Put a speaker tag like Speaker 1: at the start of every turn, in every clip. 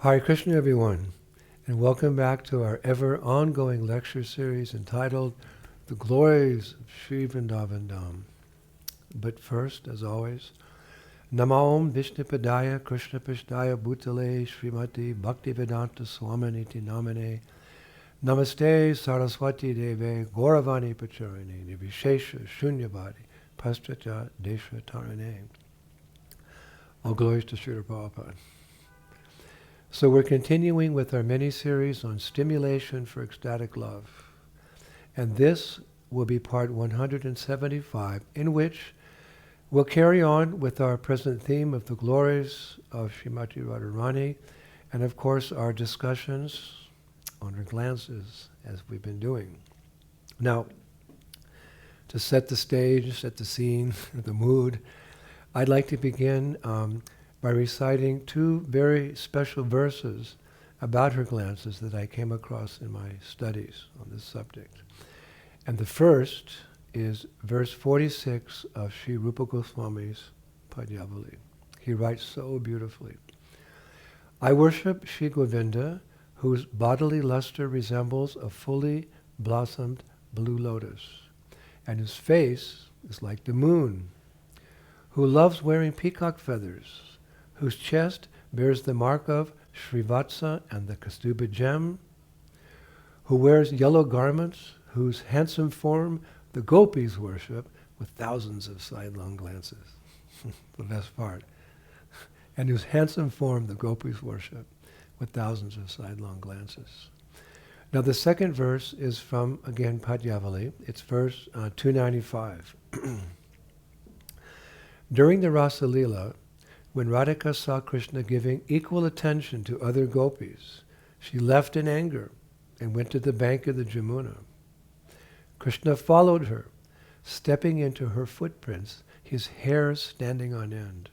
Speaker 1: Hare Krishna, everyone, and welcome back to our ever ongoing lecture series entitled The Glories of Sri Vrindavan Dham. But first, as always, Namo Vishnupadaya Krishna Pishtaya Bhutale Srimati Bhaktivedanta Swaminiti Namane Namaste Saraswati Deve Gauravani Pacharane Nivishesha Shunyavadi Pastracha Desha Tarane. All glories to Srila Prabhupada. So we're continuing with our mini-series on stimulation for ecstatic love. And this will be part 175, in which we'll carry on with our present theme of the glories of Srimati Radharani, and of course our discussions on her glances, as we've been doing. Now, to set the stage, set the scene, the mood, I'd like to begin by reciting two very special verses about her glances that I came across in my studies on this subject. And the first is verse 46 of Sri Rupa Goswami's Padyavali. He writes so beautifully. I worship Sri Govinda, whose bodily luster resembles a fully blossomed blue lotus, and whose face is like the moon, who loves wearing peacock feathers, whose chest bears the mark of Srivatsa and the Kastuba gem, who wears yellow garments, whose handsome form the gopis worship with thousands of sidelong glances. The best part. And whose handsome form the gopis worship with thousands of sidelong glances. Now the second verse is from, again, Padyavali. It's verse 295. During the Rasa-lila, when Radhika saw Krishna giving equal attention to other gopis, she left in anger and went to the bank of the Jamuna. Krishna followed her, stepping into her footprints, his hair standing on end.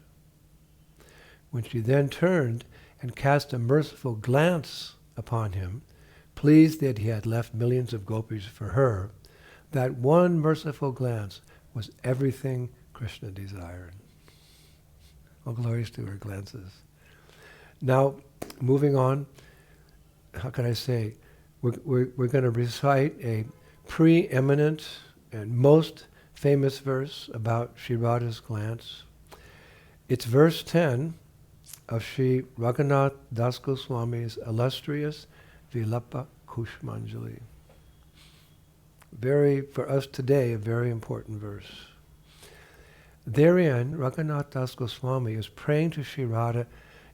Speaker 1: When she then turned and cast a merciful glance upon him, pleased that he had left millions of gopis for her, that one merciful glance was everything Krishna desired. All glories to her glances. Now, moving on, how can I say? We're going to recite a preeminent and most famous verse about Sri Radha's glance. It's verse 10 of Sri Raghunath das Goswami's illustrious Vilapa-kusumanjali. For us today, a very important verse. Therein, Raghunath das Goswami is praying to Sri Radha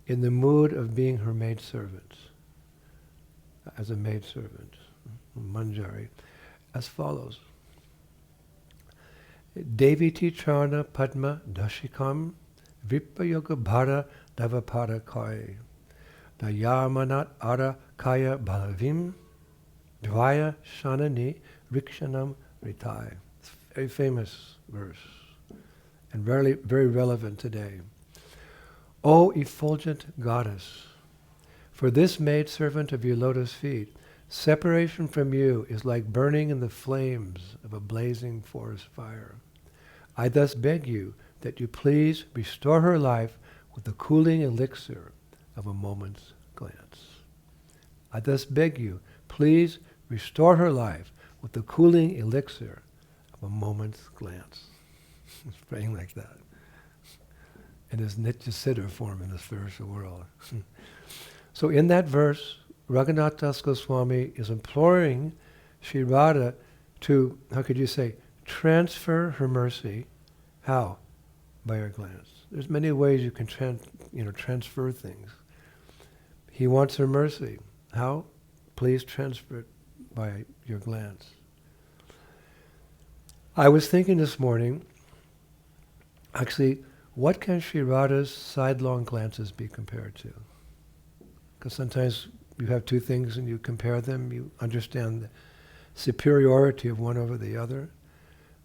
Speaker 1: in the mood of being her maidservant, as a maidservant, manjari, as follows. Deviti charna padma dashikam vipayoga bhara davapada kai dayamanat ara kaya balavim dvaya shanani rikshanam ritai. It's a very famous verse, and very, very relevant today. O effulgent goddess, for this maidservant of your lotus feet, separation from you is like burning in the flames of a blazing forest fire. I thus beg you that you please restore her life with the cooling elixir of a moment's glance. I thus beg you, please restore her life with the cooling elixir of a moment's glance. He's praying like that in his Nitya Siddha form in the spiritual world. So in that verse, Raghunath das Goswami is imploring Sri Radha to, how could you say, transfer her mercy. How? By her glance. There's many ways you can transfer things. He wants her mercy. How? Please transfer it by your glance. I was thinking this morning, actually, what can Sri Radha's sidelong glances be compared to? Because sometimes you have two things and you compare them, you understand the superiority of one over the other.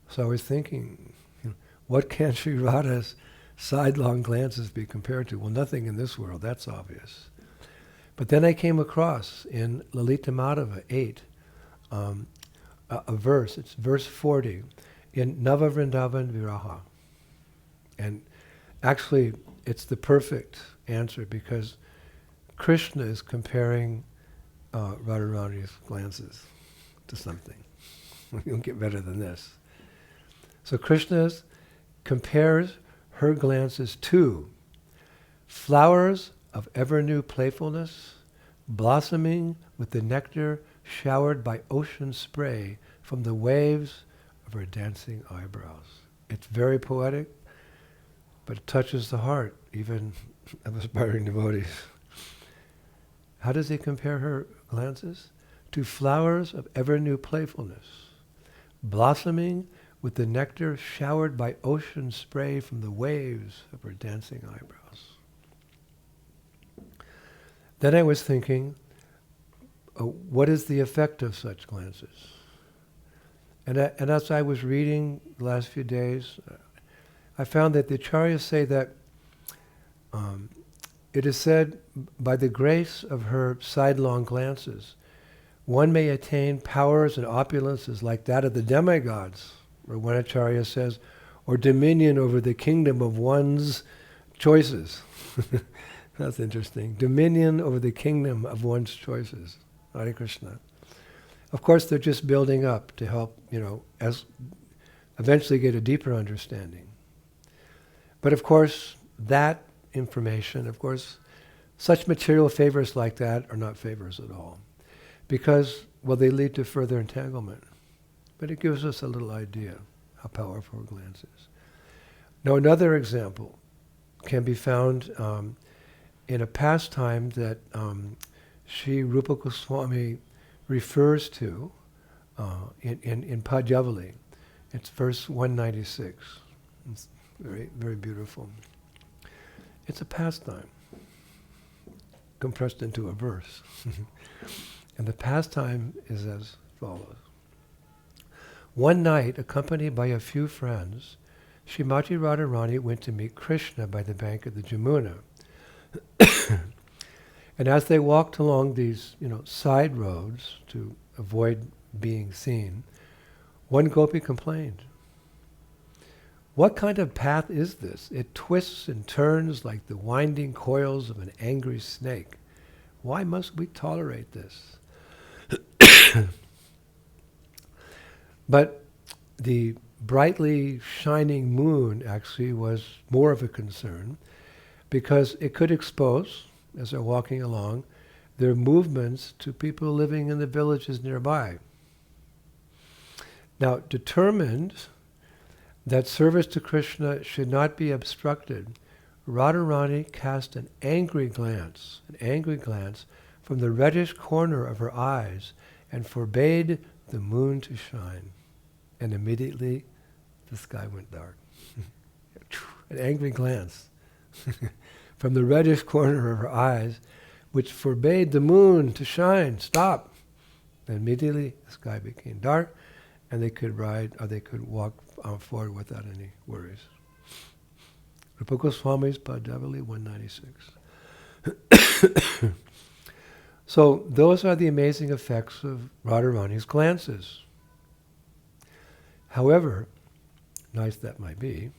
Speaker 1: So I was thinking, what can Sri Radha's sidelong glances be compared to? Well, nothing in this world, that's obvious. But then I came across in Lalita Madhava 8, a verse, it's verse 40, in Nava Vrindavan Viraha. And actually, it's the perfect answer because Krishna is comparing Radharani's glances to something. You don't get better than this. So Krishna compares her glances to flowers of ever-new playfulness, blossoming with the nectar showered by ocean spray from the waves of her dancing eyebrows. It's very poetic, but it touches the heart, even of aspiring devotees. How does he compare her glances? To flowers of ever-new playfulness, blossoming with the nectar showered by ocean spray from the waves of her dancing eyebrows. Then I was thinking, what is the effect of such glances? And as I was reading the last few days, I found that the acharyas say that it is said, by the grace of her sidelong glances, one may attain powers and opulences like that of the demigods, or one acharya says, or dominion over the kingdom of one's choices. That's interesting. Dominion over the kingdom of one's choices. Hare Krishna. Of course, they're just building up to help, as eventually get a deeper understanding. But of course, that information, such material favors like that are not favors at all. Because, they lead to further entanglement. But it gives us a little idea how powerful a glance is. Now, another example can be found in a pastime that Sri Rupa-Goswami refers to in Pad-Javali. It's verse 196. It's very, very beautiful. It's a pastime compressed into a verse. And the pastime is as follows. One night, accompanied by a few friends, Srimati Radharani went to meet Krishna by the bank of the Jamuna. And as they walked along these, side roads to avoid being seen, one gopi complained, "What kind of path is this? It twists and turns like the winding coils of an angry snake. Why must we tolerate this?" But the brightly shining moon actually was more of a concern, because it could expose, as they're walking along, their movements to people living in the villages nearby. Now, determined that service to Krishna should not be obstructed, Radharani cast an angry glance from the reddish corner of her eyes and forbade the moon to shine. And immediately the sky went dark. An angry glance from the reddish corner of her eyes, which forbade the moon to shine. Stop! And immediately the sky became dark, and they could walk forward without any worries. Rupa Goswami's Pad-Javali 196. So those are the amazing effects of Radharani's glances. However, nice that might be,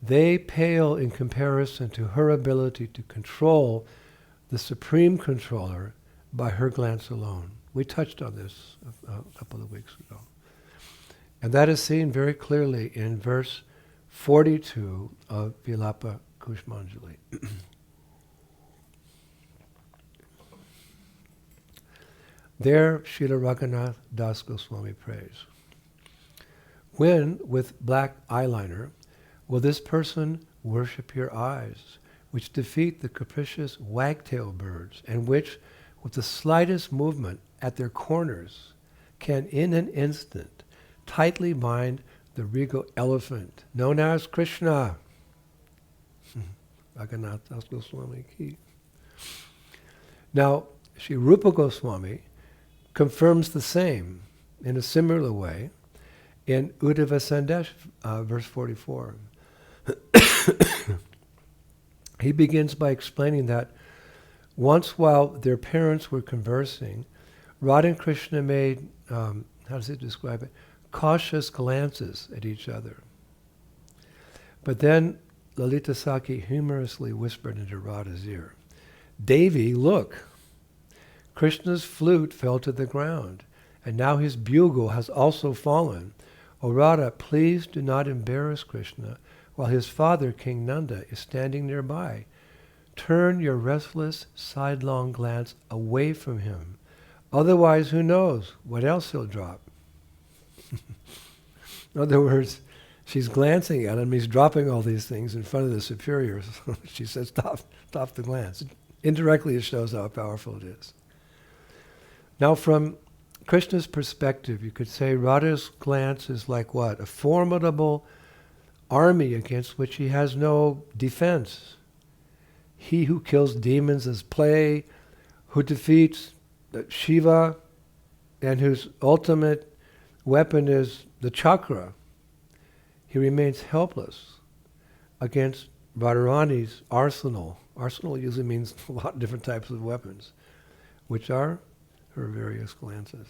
Speaker 1: they pale in comparison to her ability to control the supreme controller by her glance alone. We touched on this a couple of weeks ago. And that is seen very clearly in verse 42 of Vilapa-kusumanjali. There, Srila Raghunath das Goswami prays, "When, with black eyeliner, will this person worship your eyes, which defeat the capricious wagtail birds, and which, with the slightest movement at their corners, can in an instant tightly bind the regal elephant known as Krishna?" Raghunath das Goswami ki. Now, Sri Rupa Goswami confirms the same in a similar way in Uddhava Sandesh, verse 44. He begins by explaining that once while their parents were conversing, Radha and Krishna made, how does it describe it? Cautious glances at each other. But then Lalita Saki humorously whispered into Radha's ear, Devi, look, Krishna's flute fell to the ground, and now his bugle has also fallen. O Radha, please do not embarrass Krishna while his father, King Nanda, is standing nearby. Turn your restless, sidelong glance away from him. Otherwise, who knows what else he'll drop. In other words, she's glancing at him. He's dropping all these things in front of the superiors. She says, stop the glance. Indirectly, it shows how powerful it is. Now, from Krishna's perspective, you could say Radha's glance is like what? A formidable army against which he has no defense. He who kills demons as play, who defeats Shiva, and whose ultimate weapon is the chakra. He remains helpless against Radharani's arsenal. Arsenal usually means a lot of different types of weapons, which are her various glances.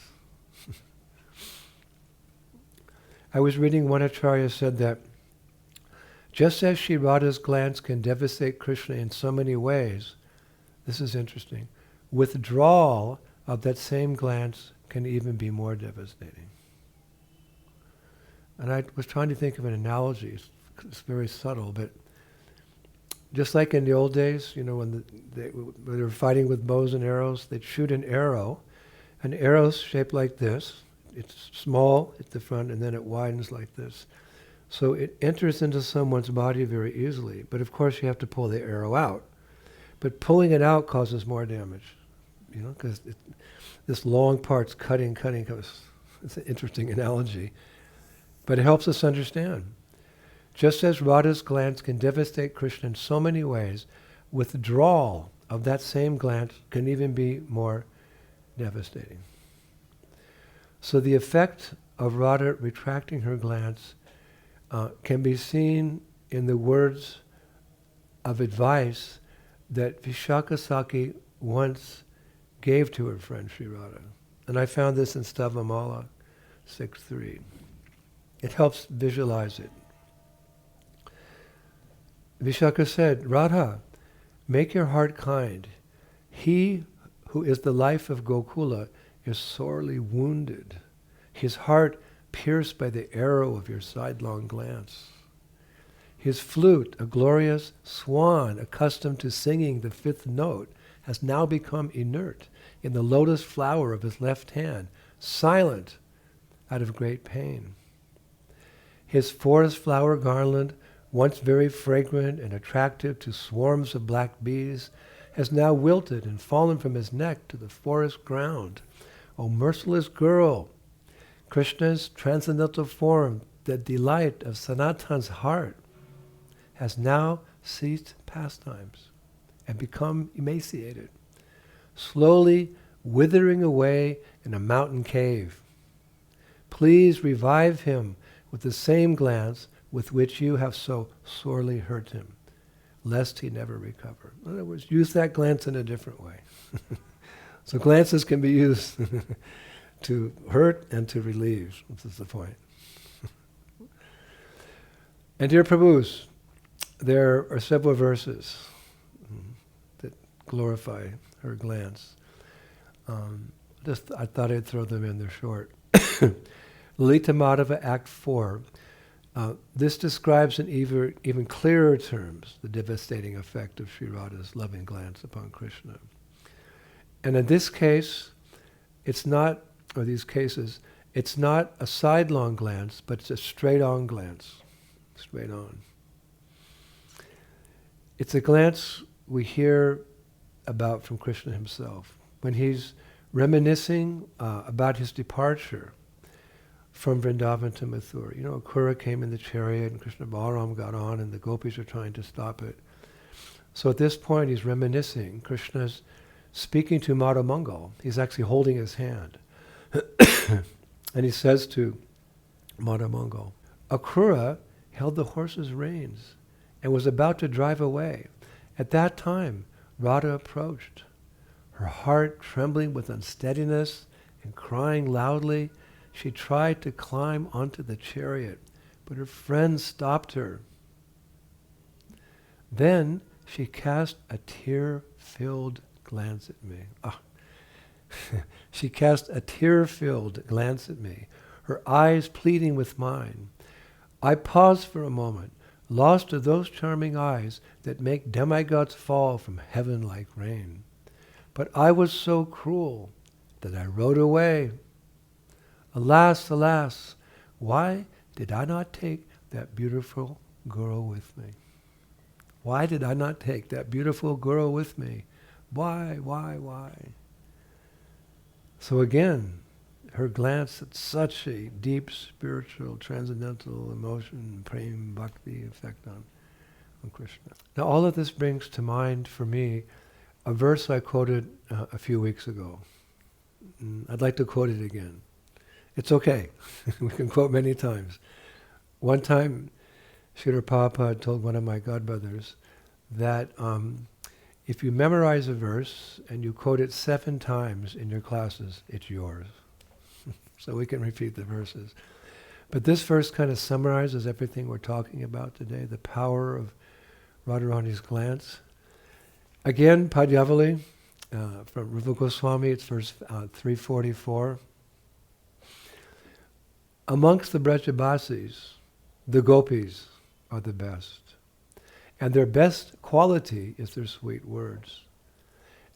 Speaker 1: I was reading one acharya said that just as Sri Radha's glance can devastate Krishna in so many ways, this is interesting, withdrawal of that same glance can even be more devastating. And I was trying to think of an analogy. It's very subtle, but just like in the old days, when they were fighting with bows and arrows, they'd shoot an arrow shaped like this. It's small at the front, and then it widens like this. So it enters into someone's body very easily. But of course, you have to pull the arrow out. But pulling it out causes more damage, because this long part's cutting. It's an interesting analogy. But it helps us understand. Just as Radha's glance can devastate Krishna in so many ways, withdrawal of that same glance can even be more devastating. So the effect of Radha retracting her glance can be seen in the words of advice that Vishakha once gave to her friend Sri Radha. And I found this in Stavamala 6.3. It helps visualize it. Vishakha said, Radha, make your heart kind. He who is the life of Gokula is sorely wounded, his heart pierced by the arrow of your sidelong glance. His flute, a glorious swan accustomed to singing the fifth note, has now become inert in the lotus flower of his left hand, silent out of great pain. His forest flower garland, once very fragrant and attractive to swarms of black bees, has now wilted and fallen from his neck to the forest ground. O merciless girl, Krishna's transcendental form, the delight of Sanatan's heart, has now ceased pastimes and become emaciated, slowly withering away in a mountain cave. Please revive him with the same glance with which you have so sorely hurt him, lest he never recover. In other words, use that glance in a different way. So glances can be used to hurt and to relieve, which is the point. And dear Prabhus, there are several verses that glorify her glance. I thought I'd throw them in there short. Lalita Madhava, Act 4. This describes in even clearer terms the devastating effect of Sri Radha's loving glance upon Krishna. And in this case, it's not a sidelong glance, but it's a straight-on glance. Straight on. It's a glance we hear about from Krishna himself. When he's reminiscing about his departure from Vrindavan to Mathura. Akrura came in the chariot and Krishna Balaram got on and the gopis are trying to stop it. So at this point he's reminiscing. Krishna's speaking to Madhamangal. He's actually holding his hand. And he says to Madhamangal, Akrura held the horse's reins and was about to drive away. At that time, Radha approached, her heart trembling with unsteadiness and crying loudly. She tried to climb onto the chariot, but her friends stopped her. Then she cast a tear-filled glance at me. She cast a tear-filled glance at me, her eyes pleading with mine. I paused for a moment, lost to those charming eyes that make demigods fall from heaven like rain. But I was so cruel that I rode away. Alas, alas, why did I not take that beautiful girl with me? Why did I not take that beautiful girl with me? Why? So again, her glance had such a deep spiritual, transcendental emotion, prem, bhakti effect on Krishna. Now all of this brings to mind for me a verse I quoted a few weeks ago. I'd like to quote it again. It's okay. We can quote many times. One time, Srila Prabhupada told one of my godbrothers that if you memorize a verse and you quote it 7 times in your classes, it's yours. So we can repeat the verses. But this verse kind of summarizes everything we're talking about today, the power of Radharani's glance. Again, Padyavali, from Rupa Goswami, it's verse 344. Amongst the Vraja-basis, the gopis are the best. And their best quality is their sweet words.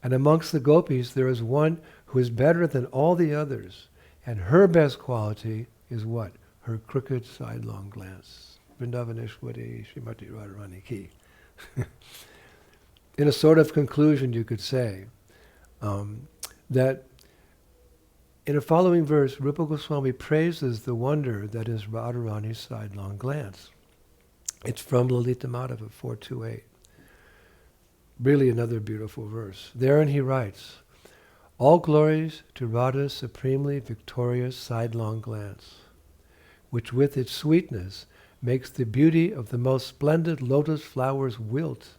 Speaker 1: And amongst the gopis, there is one who is better than all the others. And her best quality is what? Her crooked sidelong glance. Vrindavaneshwari Srimati Radharani Ki. In a sort of conclusion, you could say that in a following verse, Rupa Goswami praises the wonder that is Radharani's sidelong glance. It's from Lalita Madhava 428. Really another beautiful verse. Therein he writes, all glories to Radha's supremely victorious sidelong glance, which with its sweetness makes the beauty of the most splendid lotus flowers wilt,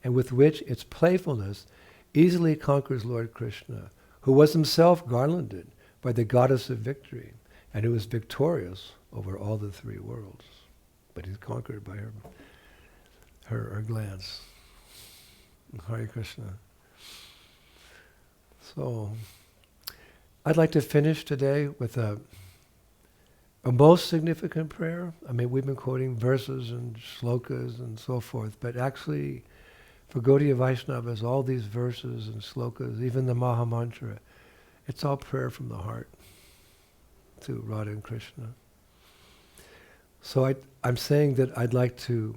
Speaker 1: and with which its playfulness easily conquers Lord Krishna, who was himself garlanded by the goddess of victory, and who is victorious over all the 3 worlds. But he's conquered by her glance. Hare Krishna. So, I'd like to finish today with a most significant prayer. I mean, we've been quoting verses and shlokas and so forth, but actually, for Gaudiya Vaishnavas, all these verses and shlokas, even the Maha Mantra, it's all prayer from the heart to Radha and Krishna. So I'm saying that I'd like to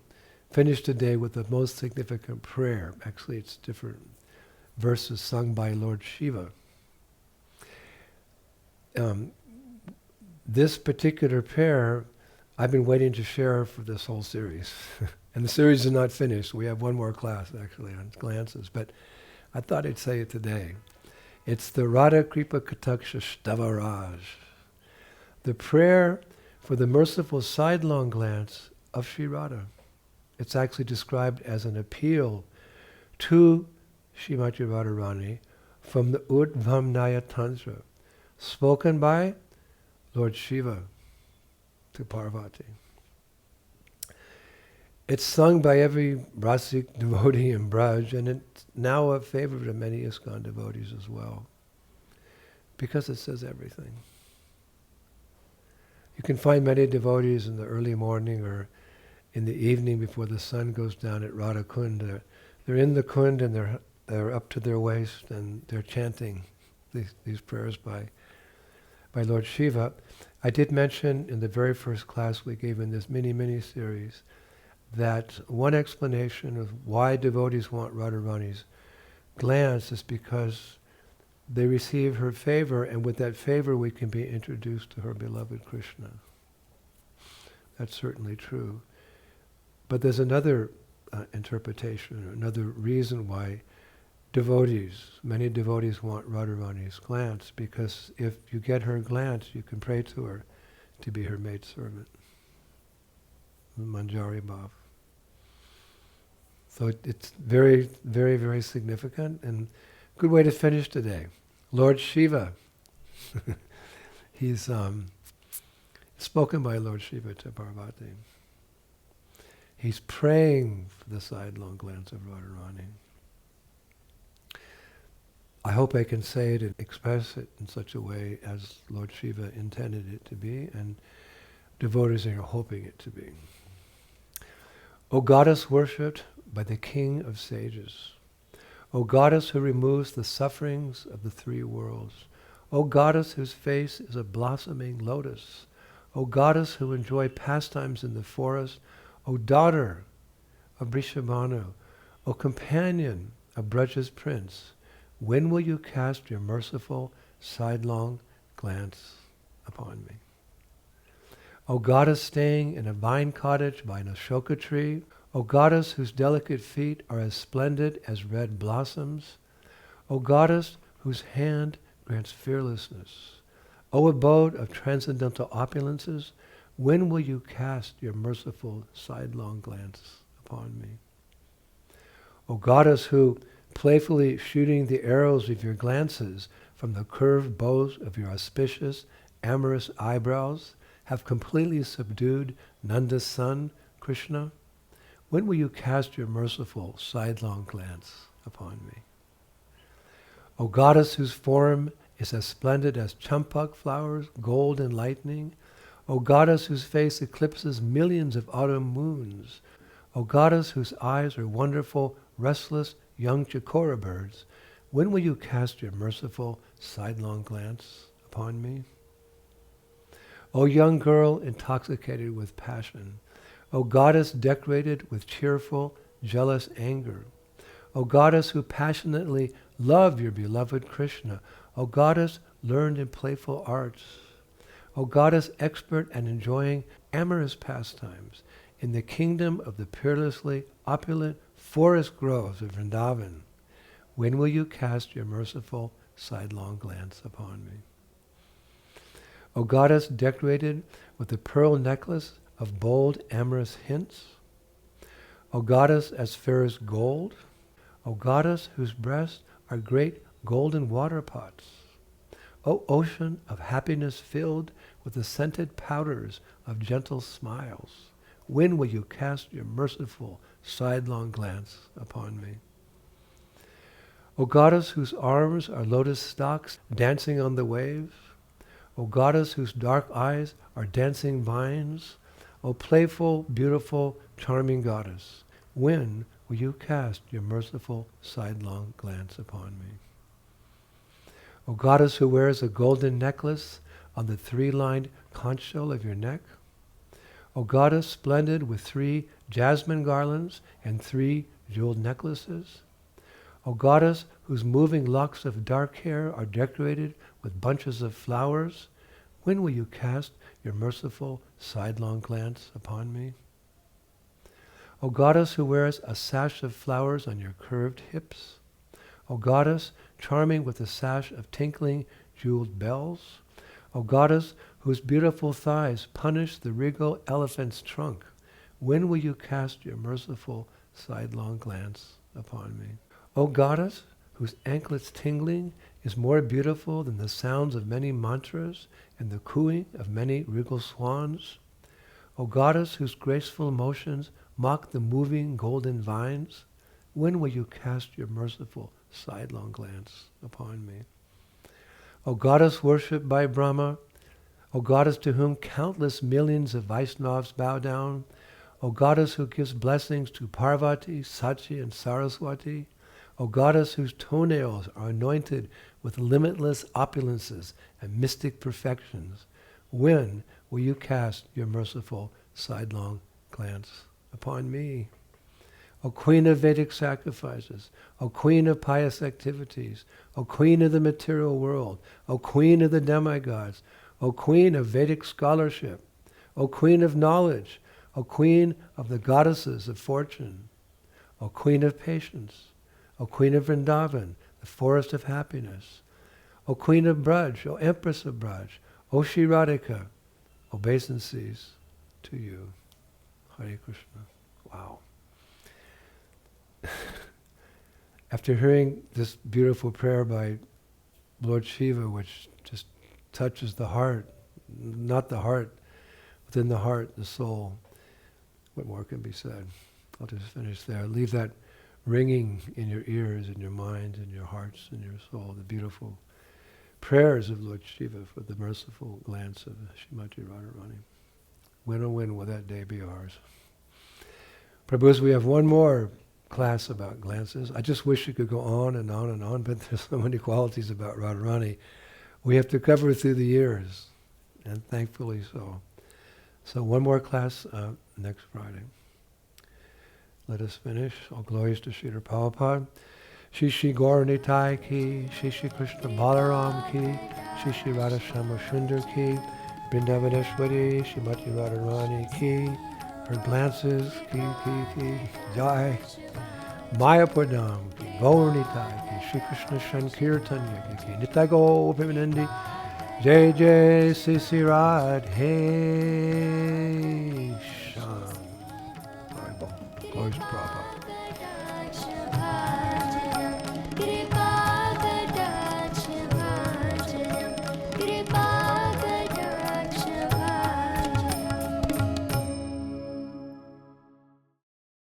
Speaker 1: finish today with the most significant prayer. Actually, it's different verses sung by Lord Shiva. This particular prayer, I've been waiting to share for this whole series. And the series is not finished. We have one more class, actually, on glances. But I thought I'd say it today. It's the Radha Kripa Kataksha Shtavaraj, the prayer for the merciful sidelong glance of Sri Radha. It's actually described as an appeal to Srimati Radharani from the Udvamnaya Tantra, spoken by Lord Shiva to Parvati. It's sung by every Rasik devotee in Braj, and it's now a favorite of many ISKCON devotees as well, because it says everything. You can find many devotees in the early morning or in the evening before the sun goes down at Radha Kund. They're in the Kund and they're up to their waist and they're chanting these prayers by Lord Shiva. I did mention in the very first class we gave in this mini series that one explanation of why devotees want Radharani's glance is because they receive her favor, and with that favor we can be introduced to her beloved Krishna. That's certainly true. But there's another interpretation, another reason why many devotees want Radharani's glance, because if you get her glance, you can pray to her to be her maidservant. Manjari Bhav. So it's very, very, very significant and good way to finish today. Lord Shiva, he's spoken by Lord Shiva to Parvati. He's praying for the sidelong glance of Radharani. I hope I can say it and express it in such a way as Lord Shiva intended it to be, and devotees are hoping it to be. O goddess worshipped by the king of sages, O goddess who removes the sufferings of the three worlds, O goddess whose face is a blossoming lotus, O goddess who enjoy pastimes in the forest, O daughter of Vrishabhanu, O companion of Braja's prince, when will you cast your merciful sidelong glance upon me? O goddess staying in a vine cottage by an Ashoka tree, O goddess whose delicate feet are as splendid as red blossoms, O goddess whose hand grants fearlessness, O abode of transcendental opulences, when will you cast your merciful sidelong glance upon me? O goddess who, playfully shooting the arrows of your glances from the curved bows of your auspicious, amorous eyebrows, have completely subdued Nanda's son, Krsna, when will you cast your merciful sidelong glance upon me? O goddess whose form is as splendid as champak flowers, gold and lightning, O goddess whose face eclipses millions of autumn moons, O goddess whose eyes are wonderful, restless, young chikora birds, when will you cast your merciful sidelong glance upon me? O young girl intoxicated with passion, O goddess decorated with cheerful, jealous anger, O goddess who passionately love your beloved Krsna, O goddess learned in playful arts, O goddess expert at enjoying amorous pastimes in the kingdom of the peerlessly opulent forest groves of Vrindavan, when will you cast your merciful sidelong glance upon me? O goddess decorated with the pearl necklace of bold amorous hints, O goddess as fair as gold, O goddess whose breasts are great golden water pots, O ocean of happiness filled with the scented powders of gentle smiles, when will you cast your merciful sidelong glance upon me? O goddess whose arms are lotus stalks dancing on the waves, O goddess whose dark eyes are dancing vines, O playful, beautiful, charming goddess, when will you cast your merciful sidelong glance upon me? O goddess who wears a golden necklace on the three-lined conch shell of your neck, O goddess splendid with 3 jasmine garlands and 3 jeweled necklaces, O goddess whose moving locks of dark hair are decorated with bunches of flowers, when will you cast your merciful sidelong glance upon me? O goddess who wears a sash of flowers on your curved hips, O goddess charming with a sash of tinkling jeweled bells, O goddess whose beautiful thighs punish the regal elephant's trunk, when will you cast your merciful sidelong glance upon me? O goddess whose anklets tingling is more beautiful than the sounds of many mantras and the cooing of many regal swans, O goddess whose graceful motions mock the moving golden vines, when will you cast your merciful sidelong glance upon me? O goddess worshipped by Brahma, O goddess to whom countless millions of Vaishnavas bow down, O goddess who gives blessings to Parvati, Sachi and Saraswati, O goddess whose toenails are anointed with limitless opulences and mystic perfections, when will you cast your merciful sidelong glance upon me? O queen of Vedic sacrifices, O queen of pious activities, O queen of the material world, O queen of the demigods, O queen of Vedic scholarship, O queen of knowledge, O queen of the goddesses of fortune, O queen of patience, O queen of Vrindavan, the forest of happiness, O queen of Braj, O empress of Braj, O Sri Radhika, obeisances to you. Hare Krishna. Wow. After hearing this beautiful prayer by Lord Shiva, which just touches the heart, not the heart, within the heart, the soul, What more can be said? I'll just finish there. Leave that ringing in your ears, in your mind, in your hearts, in your soul, the beautiful prayers of Lord Shiva for the merciful glance of Srimati Radharani. When, oh when will that day be ours? Prabhus, we have one more class about glances. I just wish it could go on and on and on, but there's so many qualities about Radharani we have to cover through the years, and thankfully so. So one more class next Friday. Let us finish. All glories to Srila Prabhupada. Shri Shri Gaur Nitai ki, Shri Shri Krishna Balaram ki, Shri Shri Radha Shama Sundar ki, Vrindavaneshwari, Srimati Radharani ki, her glances ki, Jai, Mayapadam ki, Gaur Nitai ki, Shri Krishna Sankirtanya ki, Nitai Gaur Pimanandi, Jai Jai Sri Radhe Sham. Glories to Prabhupada.